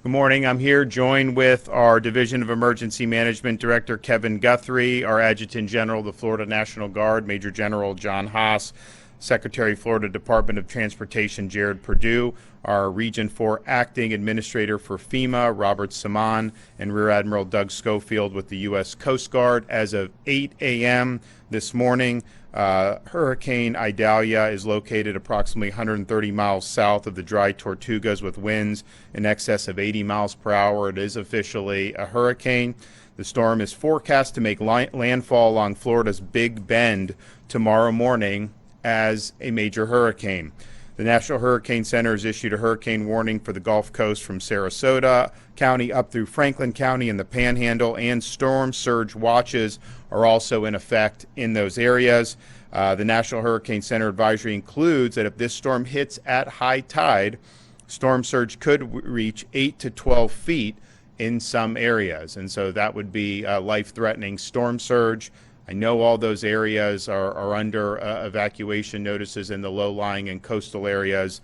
Good morning. I'm here joined with our Division of Emergency Management Director, Kevin Guthrie, our Adjutant General of the Florida National Guard, Major General John Haas, Secretary, Florida Department of Transportation, Jared Perdue, our Region 4 Acting Administrator for FEMA, Robert Saman, and Rear Admiral Doug Schofield with the U.S. Coast Guard. As of 8 a.m. this morning, Hurricane Idalia is located approximately 130 miles south of the Dry Tortugas with winds in excess of 80 miles per hour. It is officially a hurricane. The storm is forecast to make landfall along Florida's Big Bend tomorrow morning as a major hurricane. The National Hurricane Center has issued a hurricane warning for the Gulf Coast from Sarasota County up through Franklin County in the Panhandle, and storm surge watches are also in effect in those areas. The National Hurricane Center advisory includes that if this storm hits at high tide, storm surge could reach 8 to 12 feet in some areas, and so that would be a life-threatening storm surge. I know all those areas are under evacuation notices in the low-lying and coastal areas.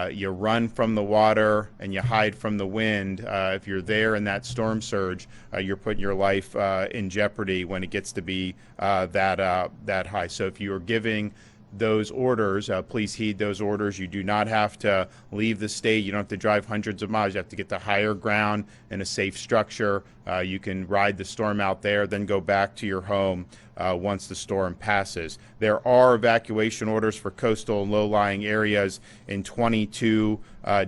You run from the water and you hide from the wind. If you're there in that storm surge, you're putting your life in jeopardy when it gets to be that high. So if you are giving those orders, please heed those orders. You do not have to leave the state. You don't have to drive hundreds of miles. You have to get to higher ground in a safe structure. You can ride the storm out there, then go back to your home once the storm passes. There are evacuation orders for coastal and low-lying areas in 22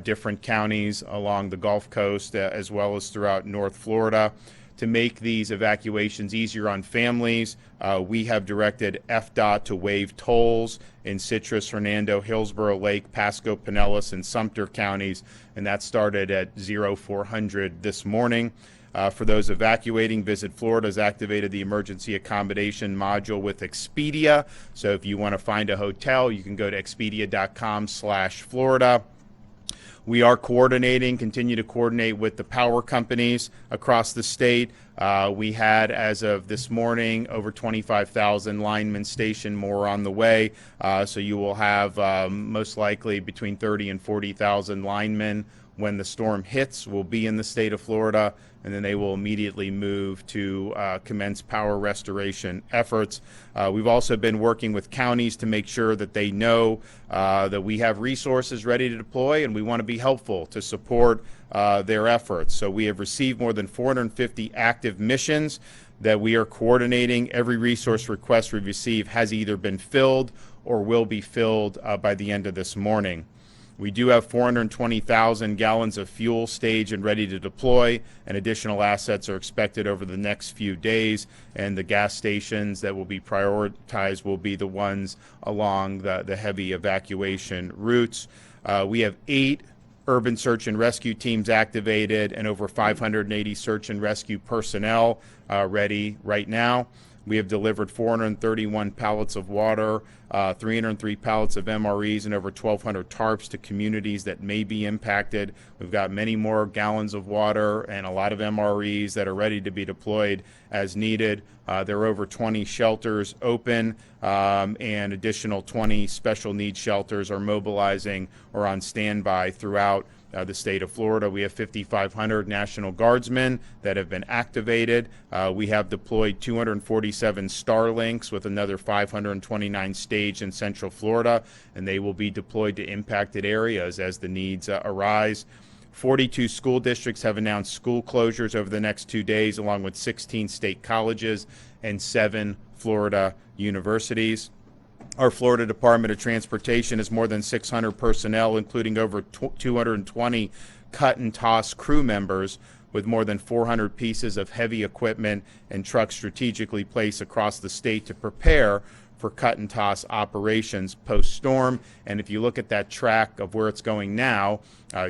different counties along the Gulf Coast, as well as throughout North Florida. To make these evacuations easier on families, we have directed FDOT to waive tolls in Citrus, Hernando, Hillsborough Lake, Pasco, Pinellas, and Sumter counties, and that started at 0400 this morning. For those evacuating, Visit Florida has activated the emergency accommodation module with Expedia. So if you want to find a hotel, you can go to expedia.com/Florida. We are continue to coordinate with the power companies across the state. We had, as of this morning, over 25,000 linemen stationed, more on the way. So you will have most likely between 30 and 40,000 linemen when the storm hits will be in the state of Florida, and then they will immediately move to commence power restoration efforts. We've also been working with counties to make sure that they know that we have resources ready to deploy, and we want to be helpful to support their efforts. So we have received more than 450 active missions that we are coordinating. Every resource request we receive has either been filled or will be filled by the end of this morning. We do have 420,000 gallons of fuel staged and ready to deploy, and additional assets are expected over the next few days, and the gas stations that will be prioritized will be the ones along the heavy evacuation routes. We have 8 urban search and rescue teams activated and over 580 search and rescue personnel ready right now. We have delivered 431 pallets of water, 303 pallets of MREs, and over 1,200 tarps to communities that may be impacted. We've got many more gallons of water and a lot of MREs that are ready to be deployed as needed. There are over 20 shelters open, and additional 20 special needs shelters are mobilizing or on standby throughout the state of Florida. We have 5,500 National Guardsmen that have been activated. We have deployed 247 Starlinks with another 529 staged in Central Florida, and they will be deployed to impacted areas as the needs arise. 42 school districts have announced school closures over the next 2 days, along with 16 state colleges and 7 Florida universities. Our Florida Department of Transportation has more than 600 personnel, including over 220 cut and toss crew members, with more than 400 pieces of heavy equipment and trucks strategically placed across the state to prepare for cut and toss operations post-storm. And if you look at that track of where it's going now,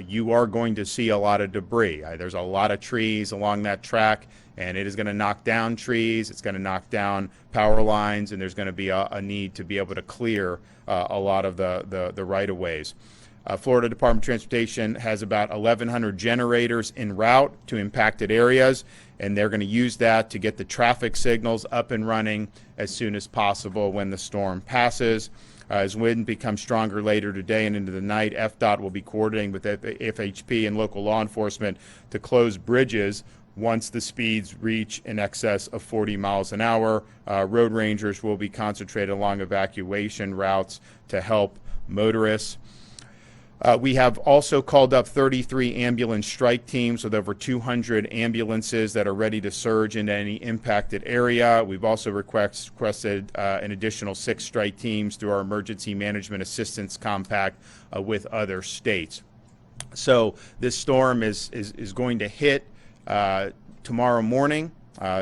you are going to see a lot of debris. There's a lot of trees along that track, and it is going to knock down trees, it's going to knock down power lines, and there's going to be a need to be able to clear a lot of the right-of-ways. Florida Department of Transportation has about 1,100 generators en route to impacted areas, and they're going to use that to get the traffic signals up and running as soon as possible when the storm passes. As wind becomes stronger later today and into the night, FDOT will be coordinating with FHP and local law enforcement to close bridges once the speeds reach in excess of 40 miles an hour. Road rangers will be concentrated along evacuation routes to help motorists. We have also called up 33 ambulance strike teams with over 200 ambulances that are ready to surge into any impacted area. We've also requested an additional 6 strike teams through our Emergency Management Assistance Compact with other states. So this storm is going to hit tomorrow morning.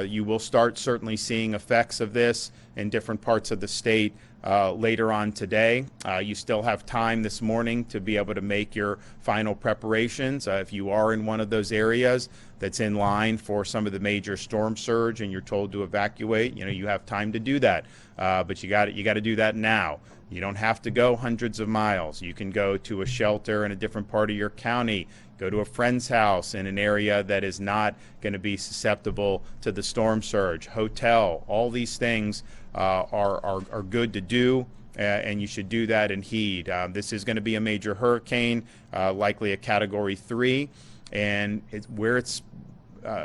You will start certainly seeing effects of this in different parts of the state later on today. You still have time this morning to be able to make your final preparations. If you are in one of those areas that's in line for some of the major storm surge and you're told to evacuate, you have time to do that. But you got to do that now. You don't have to go hundreds of miles. You can go to a shelter in a different part of your county, go to a friend's house in an area that is not going to be susceptible to the storm surge, hotel. All these things are good to do, and you should do that and heed. This is going to be a major hurricane, likely a Category 3, and where it's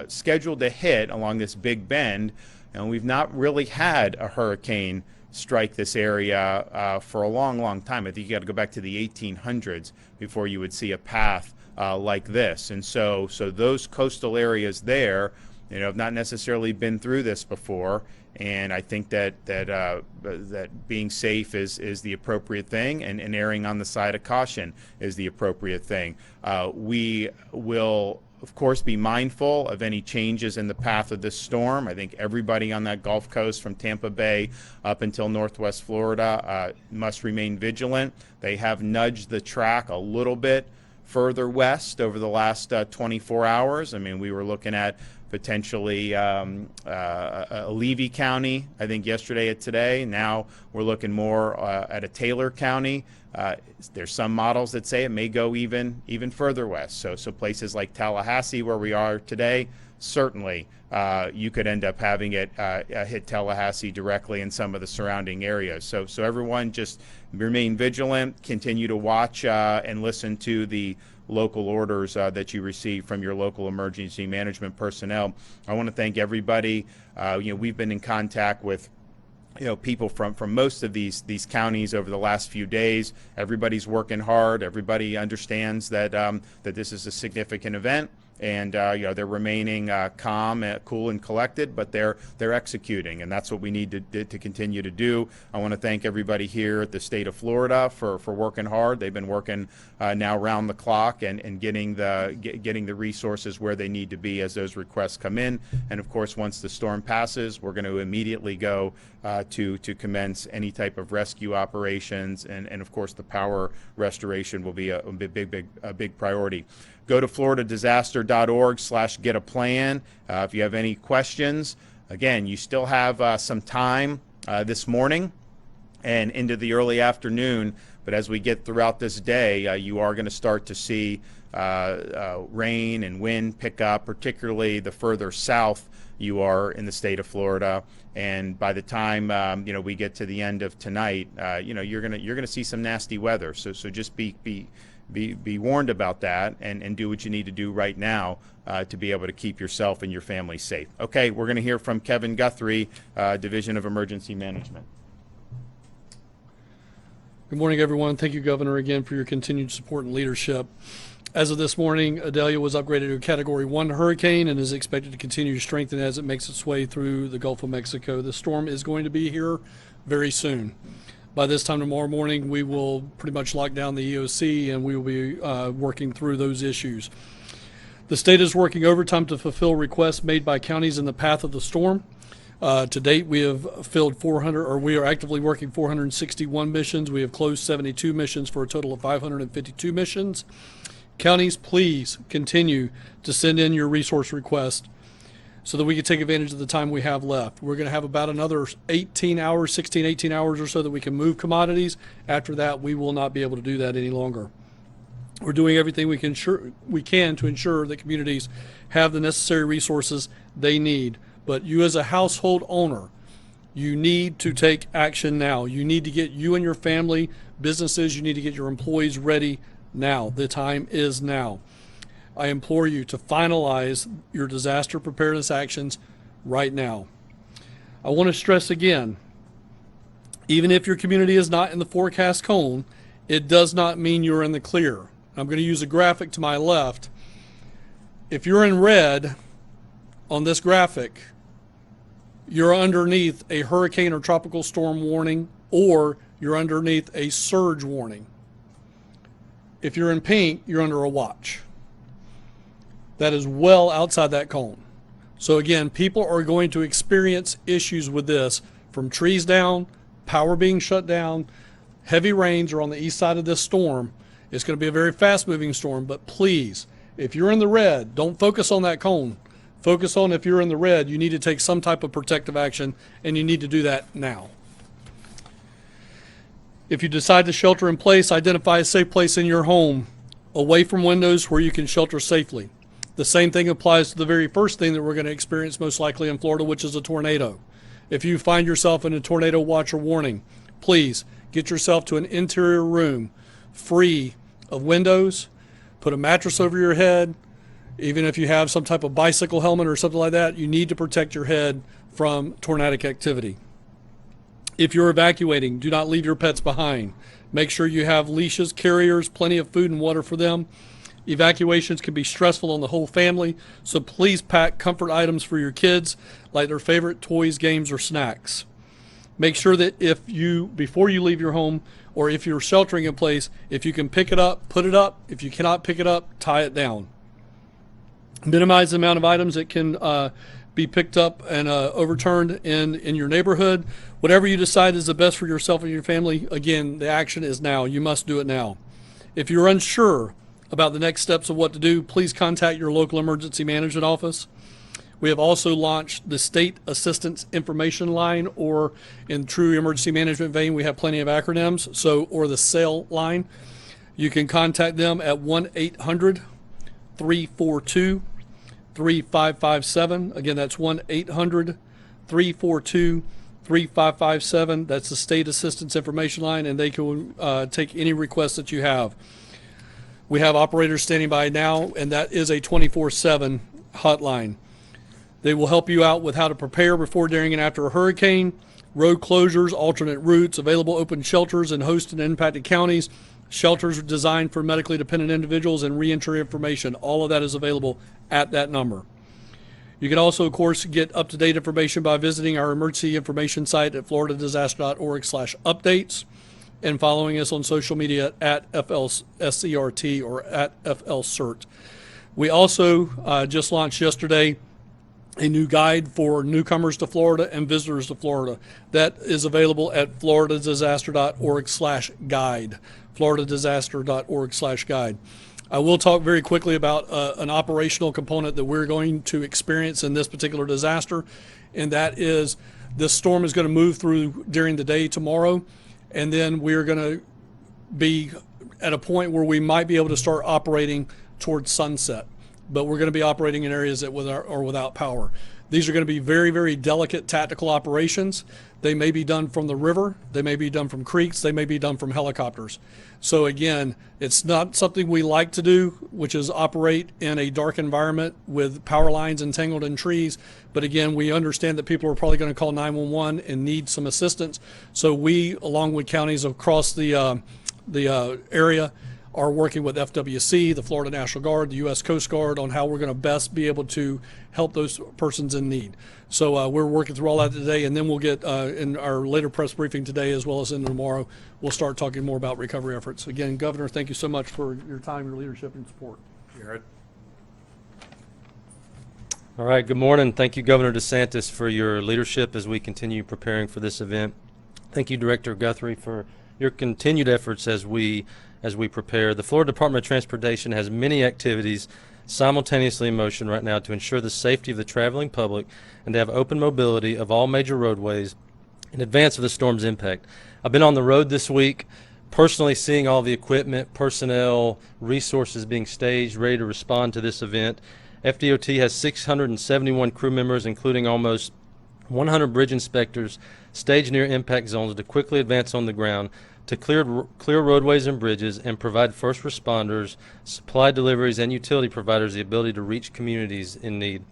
scheduled to hit along this big bend, and we've not really had a hurricane strike this area for a long time. I think you got to go back to the 1800s before you would see a path like this. And so those coastal areas there, have not necessarily been through this before. And I think that being safe is the appropriate thing, and erring on the side of caution is the appropriate thing. We will, of course, be mindful of any changes in the path of this storm. I think everybody on that Gulf Coast from Tampa Bay up until Northwest Florida must remain vigilant. They have nudged the track a little bit further west over the last 24 hours. I mean, we were looking at potentially Levy County, I think yesterday and today. Now we're looking more at a Taylor County. There's some models that say it may go even further west. So places like Tallahassee, where we are today, certainly you could end up having it hit Tallahassee directly in some of the surrounding areas. So everyone just remain vigilant, continue to watch and listen to the local orders that you receive from your local emergency management personnel. I want to thank everybody. We've been in contact with people from most of these counties over the last few days. Everybody's working hard. Everybody understands that that this is a significant event, and they're remaining calm, cool, and collected, but they're executing, and that's what we need to continue to do. I want to thank everybody here at the state of Florida for working hard. They've been working now round the clock and getting the resources where they need to be as those requests come in. And of course, once the storm passes, we're going to immediately go to commence any type of rescue operations, and of course the power restoration will be a big priority. Go to floridadisaster.org/get-a-plan if you have any questions. Again, you still have some time this morning and into the early afternoon, but as we get throughout this day, you are going to start to see rain and wind pick up, particularly the further south you are in the state of Florida. And by the time we get to the end of tonight, you're gonna see some nasty weather. So just be warned about that, and do what you need to do right now to be able to keep yourself and your family safe. Okay, we're going to hear from Kevin Guthrie, Division of Emergency Management. Good morning, everyone. Thank you, Governor, again for your continued support and leadership. As of this morning, Idalia was upgraded to a Category 1 hurricane and is expected to continue to strengthen as it makes its way through the Gulf of Mexico. The storm is going to be here very soon. By this time tomorrow morning, we will pretty much lock down the EOC, and we will be working through those issues. The state is working overtime to fulfill requests made by counties in the path of the storm. To date, we have filled we are actively working 461 missions. We have closed 72 missions for a total of 552 missions. Counties, please continue to send in your resource requests so that we can take advantage of the time we have left. We're going to have about another 18 hours or so that we can move commodities. After that, we will not be able to do that any longer. We're doing everything we can to ensure that communities have the necessary resources they need. But you as a household owner, You need to take action now. You need to get you and your family, businesses, you need to get your employees ready now. The time is now. I implore you to finalize your disaster preparedness actions right now. I want to stress again, even if your community is not in the forecast cone, it does not mean you're in the clear. I'm going to use a graphic to my left. If you're in red on this graphic, you're underneath a hurricane or tropical storm warning, or you're underneath a surge warning. If you're in pink, you're under a watch. That is well outside that cone. So again, people are going to experience issues with this, from trees down, power being shut down, heavy rains are on the east side of this storm. It's going to be a very fast moving storm, but please, if you're in the red, don't focus on that cone. Focus on, if you're in the red, you need to take some type of protective action, and you need to do that now. If you decide to shelter in place, identify a safe place in your home, away from windows where you can shelter safely. The same thing applies to the very first thing that we're going to experience most likely in Florida, which is a tornado. If you find yourself in a tornado watch or warning, please get yourself to an interior room free of windows, put a mattress over your head. Even if you have some type of bicycle helmet or something like that, you need to protect your head from tornadic activity. If you're evacuating, do not leave your pets behind. Make sure you have leashes, carriers, plenty of food and water for them. Evacuations can be stressful on the whole family, so please pack comfort items for your kids, like their favorite toys, games, or snacks. Make sure that before you leave your home, or if you're sheltering in place, if you can pick it up, put it up. If you cannot pick it up, tie it down. Minimize the amount of items that can be picked up and overturned in your neighborhood. Whatever you decide is the best for yourself and your family, again, the action is now. You must do it now. If you're unsure about the next steps of what to do, please contact your local emergency management office. We have also launched the State Assistance Information Line, or in true emergency management vein, we have plenty of acronyms, or the SAIL line. You can contact them at 1-800-342-3557. Again, that's 1-800-342-3557. That's the State Assistance Information Line, and they can take any requests that you have. We have operators standing by now, and that is a 24/7 hotline. They will help you out with how to prepare before, during, and after a hurricane, road closures, alternate routes, available open shelters in host and impacted counties, shelters designed for medically dependent individuals, and reentry information. All of that is available at that number. You can also, of course, get up-to-date information by visiting our emergency information site at floridadisaster.org/updates and following us on social media at FLSCRT or at FLCERT. We also just launched yesterday a new guide for newcomers to Florida and visitors to Florida. That is available at floridadisaster.org/guide, floridadisaster.org/guide. I will talk very quickly about an operational component that we're going to experience in this particular disaster, and that is this storm is going to move through during the day tomorrow, and then we're going to be at a point where we might be able to start operating towards sunset. But we're going to be operating in areas that are without power. These are going to be very, very delicate tactical operations. They may be done from the river. They may be done from creeks. They may be done from helicopters. So again, it's not something we like to do, which is operate in a dark environment with power lines entangled in trees. But again, we understand that people are probably going to call 911 and need some assistance. So we, along with counties across the area, are working with FWC, the Florida National Guard, the U.S. Coast Guard, on how we're going to best be able to help those persons in need. So we're working through all that today, and then we'll get in our later press briefing today, as well as in tomorrow, we'll start talking more about recovery efforts. Again, Governor, thank you so much for your time, your leadership, and support. All right, good morning. Thank you, Governor DeSantis, for your leadership as we continue preparing for this event. Thank you, Director Guthrie, for your continued efforts as we prepare. The Florida Department of Transportation has many activities simultaneously in motion right now to ensure the safety of the traveling public and to have open mobility of all major roadways in advance of the storm's impact. I've been on the road this week, personally seeing all the equipment, personnel, resources being staged, ready to respond to this event. FDOT has 671 crew members, including almost 100 bridge inspectors staged near impact zones to quickly advance on the ground to clear roadways and bridges and provide first responders, supply deliveries, and utility providers the ability to reach communities in need.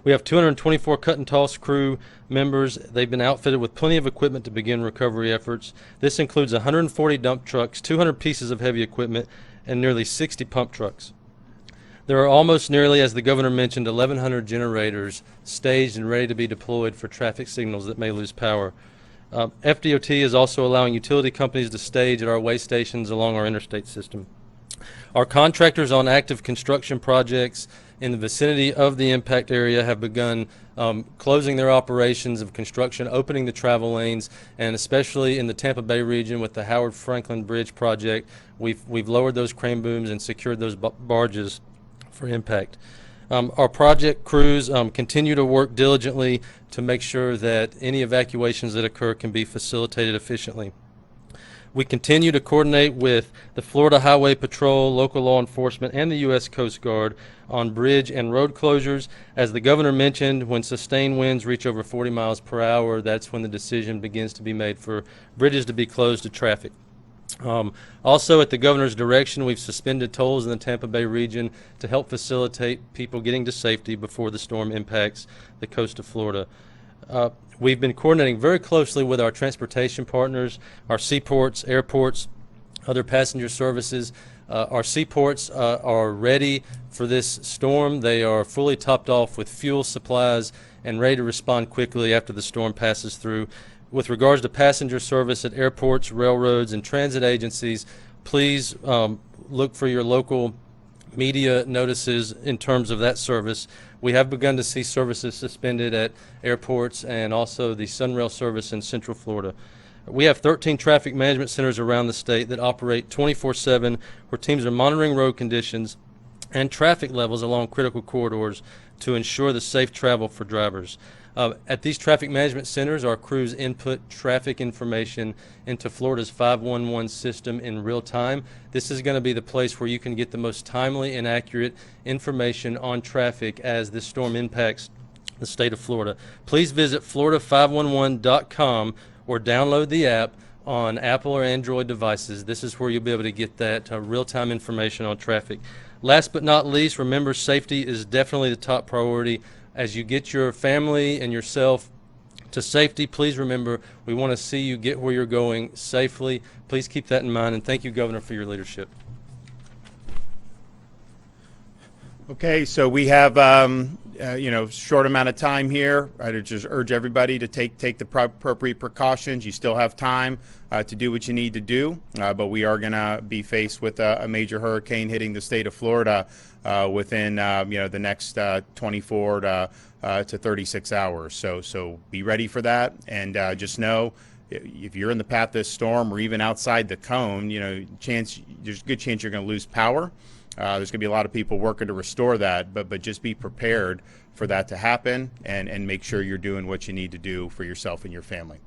We have 224 cut and toss crew members. They've been outfitted with plenty of equipment to begin recovery efforts. This includes 140 dump trucks, 200 pieces of heavy equipment, and nearly 60 pump trucks. There are almost nearly, as the governor mentioned, 1,100 generators staged and ready to be deployed for traffic signals that may lose power. FDOT is also allowing utility companies to stage at our way stations along our interstate system. Our contractors on active construction projects in the vicinity of the impact area have begun closing their operations of construction, opening the travel lanes, and especially in the Tampa Bay region with the Howard Franklin Bridge project, we've lowered those crane booms and secured those barges for impact. Our project crews continue to work diligently to make sure that any evacuations that occur can be facilitated efficiently. We continue to coordinate with the Florida Highway Patrol, local law enforcement, and the U.S. Coast Guard on bridge and road closures. As the governor mentioned, when sustained winds reach over 40 miles per hour, that's when the decision begins to be made for bridges to be closed to traffic. Also, at the governor's direction, we've suspended tolls in the Tampa Bay region to help facilitate people getting to safety before the storm impacts the coast of Florida. We've been coordinating very closely with our transportation partners, our seaports, airports, other passenger services. Our seaports are ready for this storm. They are fully topped off with fuel supplies and ready to respond quickly after the storm passes through. With regards to passenger service at airports, railroads, and transit agencies, please look for your local media notices in terms of that service. We have begun to see services suspended at airports and also the Sunrail service in Central Florida. We have 13 traffic management centers around the state that operate 24/7, where teams are monitoring road conditions and traffic levels along critical corridors to ensure the safe travel for drivers. At these traffic management centers, our crews input traffic information into Florida's 511 system in real time. This is going to be the place where you can get the most timely and accurate information on traffic as this storm impacts the state of Florida. Please visit florida511.com or download the app on Apple or Android devices. This is where you'll be able to get that real-time information on traffic. Last but not least, remember, safety is definitely the top priority. As you get your family and yourself to safety, please remember we want to see you get where you're going safely. Please keep that in mind, and thank you, Governor, for your leadership. Okay, so we have short amount of time here. I'd just urge everybody to take the appropriate precautions. You still have time to do what you need to do, but we are going to be faced with a major hurricane hitting the state of Florida within the next 24 to 36 hours. So be ready for that, and just know if you're in the path of this storm or even outside the cone, there's a good chance you're going to lose power. There's going to be a lot of people working to restore that, but just be prepared for that to happen and make sure you're doing what you need to do for yourself and your family.